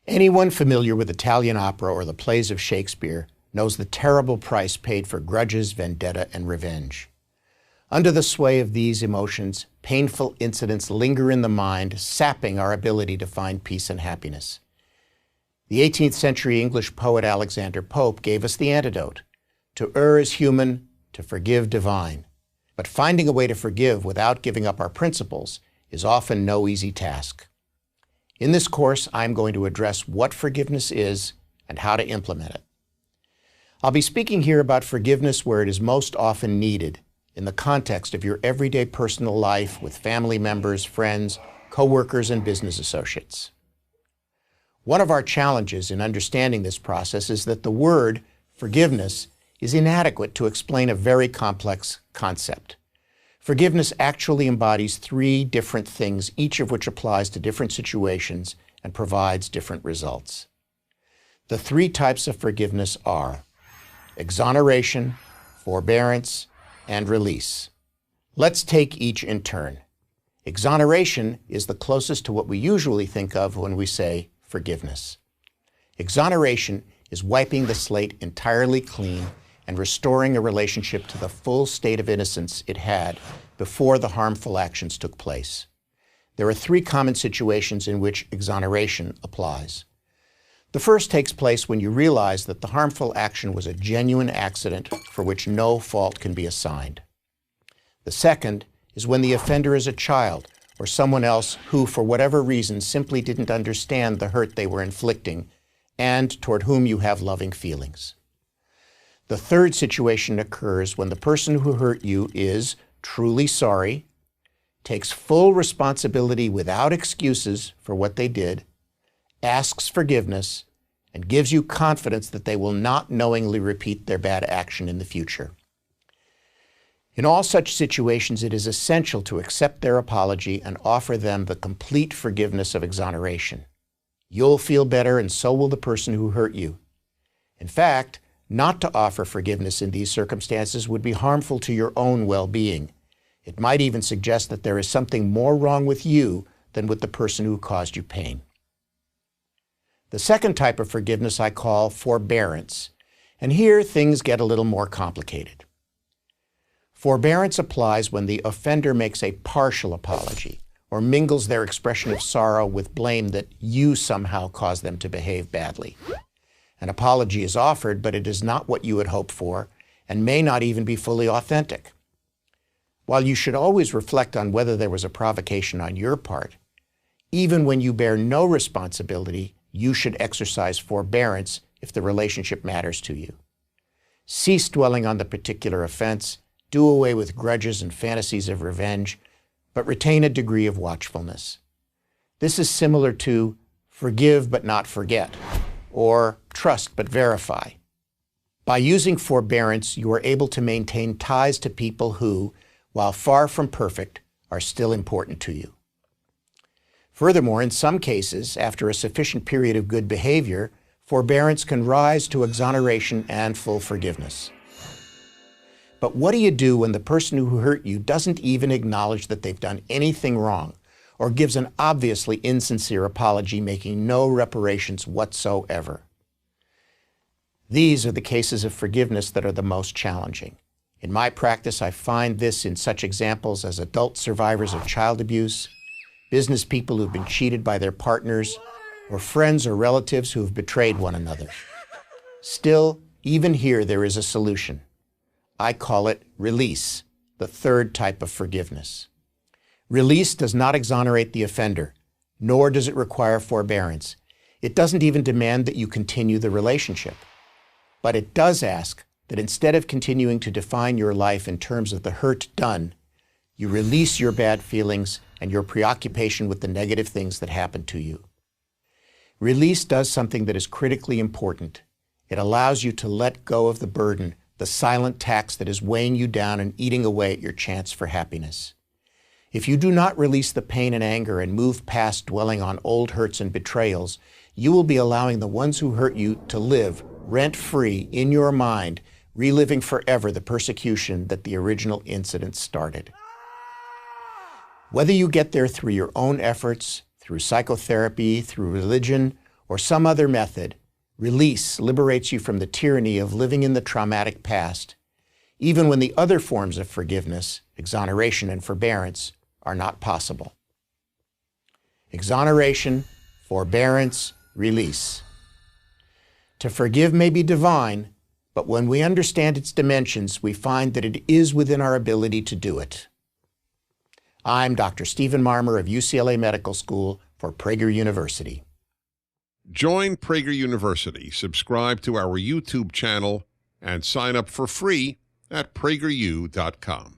Anyone familiar with Italian opera or the plays of Shakespeare knows the terrible price paid for grudges, vendetta, and revenge. Under the sway of these emotions, painful incidents linger in the mind, sapping our ability to find peace and happiness. The 18th century English poet Alexander Pope gave us the antidote. To err is human, to forgive divine. But finding a way to forgive without giving up our principles is often no easy task. In this course, I'm going to address what forgiveness is and how to implement it. I'll be speaking here about forgiveness where it is most often needed, in the context of your everyday personal life with family members, friends, co-workers, and business associates. One of our challenges in understanding this process is that the word forgiveness is inadequate to explain a very complex concept. Forgiveness actually embodies three different things, each of which applies to different situations and provides different results. The three types of forgiveness are exoneration, forbearance, and release. Let's take each in turn. Exoneration is the closest to what we usually think of when we say forgiveness. Exoneration is wiping the slate entirely clean and restoring a relationship to the full state of innocence it had before the harmful actions took place. There are three common situations in which exoneration applies. The first takes place when you realize that the harmful action was a genuine accident for which no fault can be assigned. The second is when the offender is a child or someone else who, for whatever reason, simply didn't understand the hurt they were inflicting and toward whom you have loving feelings. The third situation occurs when the person who hurt you is truly sorry, takes full responsibility without excuses for what they did, asks forgiveness, and gives you confidence that they will not knowingly repeat their bad action in the future. In all such situations, it is essential to accept their apology and offer them the complete forgiveness of exoneration. You'll feel better, and so will the person who hurt you. In fact, not to offer forgiveness in these circumstances would be harmful to your own well-being. It might even suggest that there is something more wrong with you than with the person who caused you pain. The second type of forgiveness I call forbearance, and here things get a little more complicated. Forbearance applies when the offender makes a partial apology or mingles their expression of sorrow with blame that you somehow caused them to behave badly. An apology is offered, but it is not what you had hoped for and may not even be fully authentic. While you should always reflect on whether there was a provocation on your part, even when you bear no responsibility, you should exercise forbearance if the relationship matters to you. Cease dwelling on the particular offense, do away with grudges and fantasies of revenge, but retain a degree of watchfulness. This is similar to forgive but not forget, or trust but verify. By using forbearance, you are able to maintain ties to people who, while far from perfect, are still important to you. Furthermore, in some cases, after a sufficient period of good behavior, forbearance can rise to exoneration and full forgiveness. But what do you do when the person who hurt you doesn't even acknowledge that they've done anything wrong, or gives an obviously insincere apology making no reparations whatsoever? These are the cases of forgiveness that are the most challenging. In my practice, I find this in such examples as adult survivors of child abuse, business people who've been cheated by their partners, or friends or relatives who have betrayed one another. Still, even here there is a solution. I call it release, the third type of forgiveness. Release does not exonerate the offender, nor does it require forbearance. It doesn't even demand that you continue the relationship. But it does ask that instead of continuing to define your life in terms of the hurt done, you release your bad feelings and your preoccupation with the negative things that happened to you. Release does something that is critically important. It allows you to let go of the burden, the silent tax that is weighing you down and eating away at your chance for happiness. If you do not release the pain and anger and move past dwelling on old hurts and betrayals, you will be allowing the ones who hurt you to live rent-free in your mind, reliving forever the persecution that the original incident started. Whether you get there through your own efforts, through psychotherapy, through religion, or some other method, release liberates you from the tyranny of living in the traumatic past, even when the other forms of forgiveness, exoneration and forbearance, are not possible. Exoneration, forbearance, release. To forgive may be divine, but when we understand its dimensions, we find that it is within our ability to do it. I'm Dr. Stephen Marmer of UCLA Medical School for Prager University. Join Prager University, subscribe to our YouTube channel, and sign up for free at prageru.com.